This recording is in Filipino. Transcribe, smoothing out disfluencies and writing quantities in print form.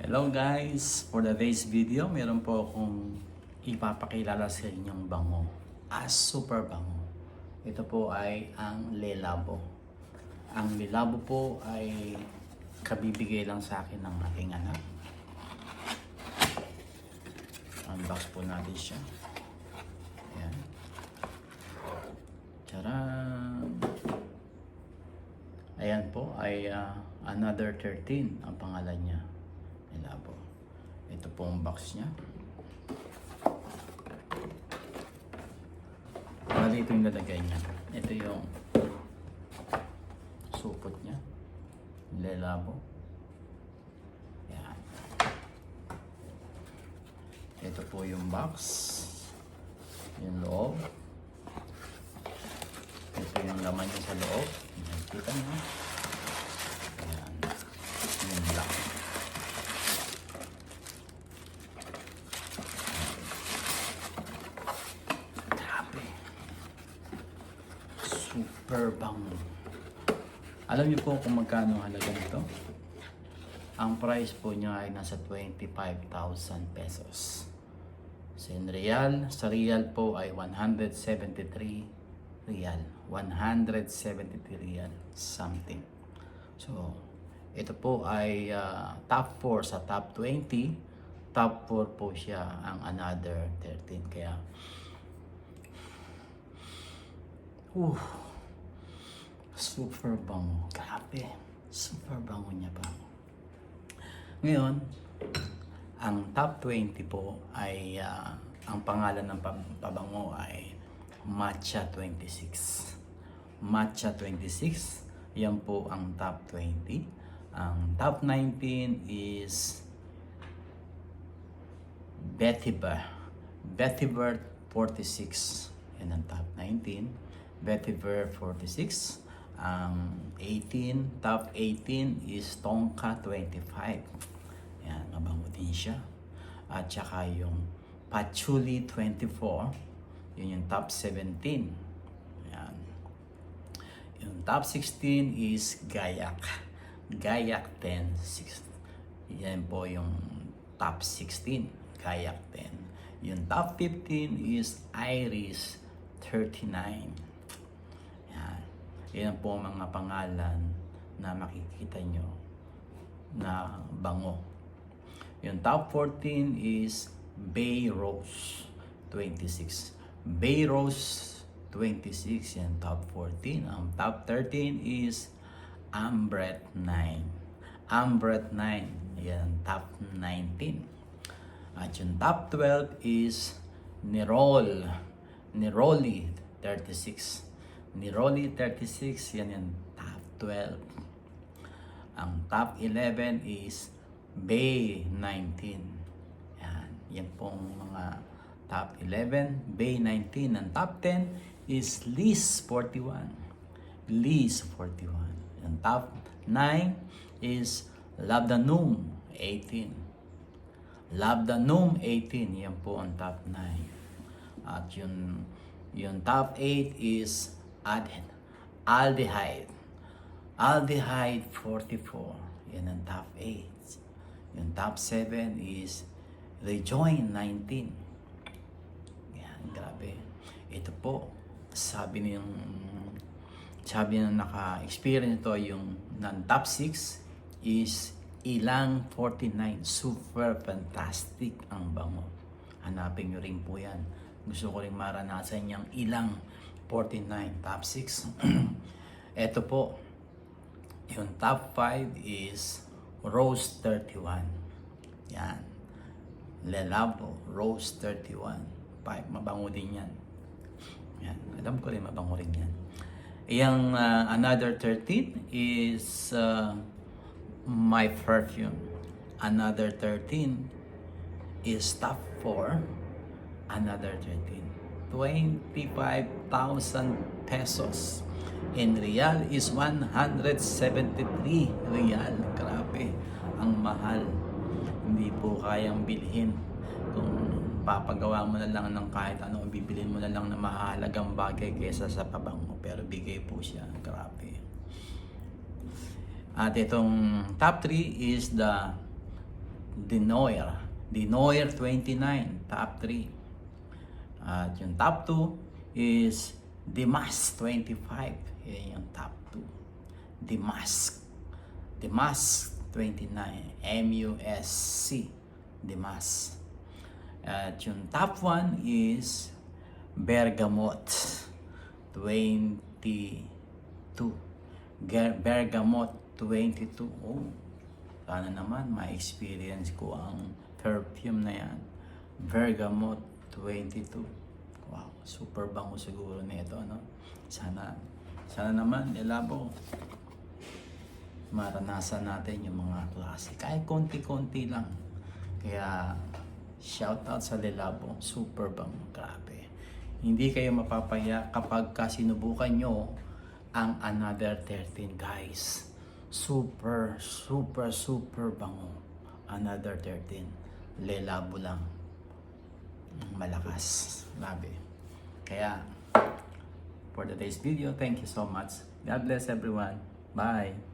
Hello guys! For today's video, meron po akong ipapakilala sa inyong bango. Super bango. Ito po ay ang Le Labo. Ang Le Labo po ay kabibigay lang sa akin ng aking anak. Unbox po natin siya. Ayan. Charan! Ayan po ay Another 13 ang pangalan niya. Labo. Ito po ang box niya. Bali ito yung lalagay niya. Ito yung supot niya. Le Labo. Yan. Ito po yung box. Yung loob. Ito yung laman niya sa loob. Kita niyo. Ayan. Yung black. Super bango. Alam niyo po kung magkano halaga nito? Ang price po niya ay nasa 25,000 pesos. So in real, sa real po ay 173 real. 173 real something. So ito po ay top 4 sa top 20. Top 4 po siya ang Another 13. Kaya super bango. Grabe. Super bango niya pa. Ngayon, ang top 20 po ay ang pangalan ng pabango ay Matcha 26. Matcha 26. Yan po ang top 20. Ang top 19 is Vetiver. Vetiver 46. Yan ang top 19. Vetiver 46. Top 18 is Tonka 25. Yan, mabango din siya. At saka yung Patchouli 24. Yun yung top 17. Yan. Yung top 16 is Gayak. Gayak 10. Yan po yung top 16. Gayak 10. Yung top 15 is Iris 39. Yan po ang mga pangalan na makikita nyo na bango. Yung top 14 is Bay Rose 26. Bay Rose 26, yan top 14. Ang top 13 is Ambret 9. Ambret 9, yan top 19. At yung top 12 is Neroli 36. Neroli 36, yan yung top 12. Ang top 11 is Bay 19. Yan pong mga top 11, Bay 19. Ang top 10 is Liz 41. Liz 41. Ang top 9 is Labdanum 18. Labdanum 18, yan po ang top 9. At yung top 8 is Aldehyde 44. Yan ang top 8. Yung top 7 is Rejoin 19. Yan, grabe. Ito po, sabi ng naka-experience ito, yung top 6 is Ilang 49. Super fantastic ang bango. Hanapin nyo rin po yan. Gusto ko rin maranasan yung Ilang 49, top 6. Ito po, yung top 5 is Rose 31. Yan. Le Labo, Rose 31. 5, mabango din yan. Yan. Alam ko rin, mabango rin yan. Yung Another 13 is My Perfume. Another 13 is top 4. Another 13. 25,000 pesos. In real is 173 real. Grabe, ang mahal. Hindi po kayang bilhin. Kung papagawa mo na lang ng kahit ano, bibilhin mo na lang na mahalagang bagay kaysa sa pabango. Pero bigay po siya. Grabe. At itong top 3 is the Denoir. Denoir 29, top 3. At yung top 2 is Damask 25. Yan yung top 2. Damask. Damask 29. M-U-S-C. Damask. At yung top 1 is Bergamot 22. Bergamot 22. Oh, sana naman ma-experience ko ang perfume na yan. Bergamot 22. Wow, super bango siguro nito, no? Sana naman, Elabo, maranasan natin yung mga klase. Kahit konti-konti lang. Kaya, shout out sa Lelabo. Super bango. Grabe. Hindi kayo mapapaya kapag sinubukan nyo ang Another 13, guys. Super bango. Another 13. Lelabo lang. Malakas. Grabe. Kaya, for today's video, thank you so much. God bless everyone. Bye.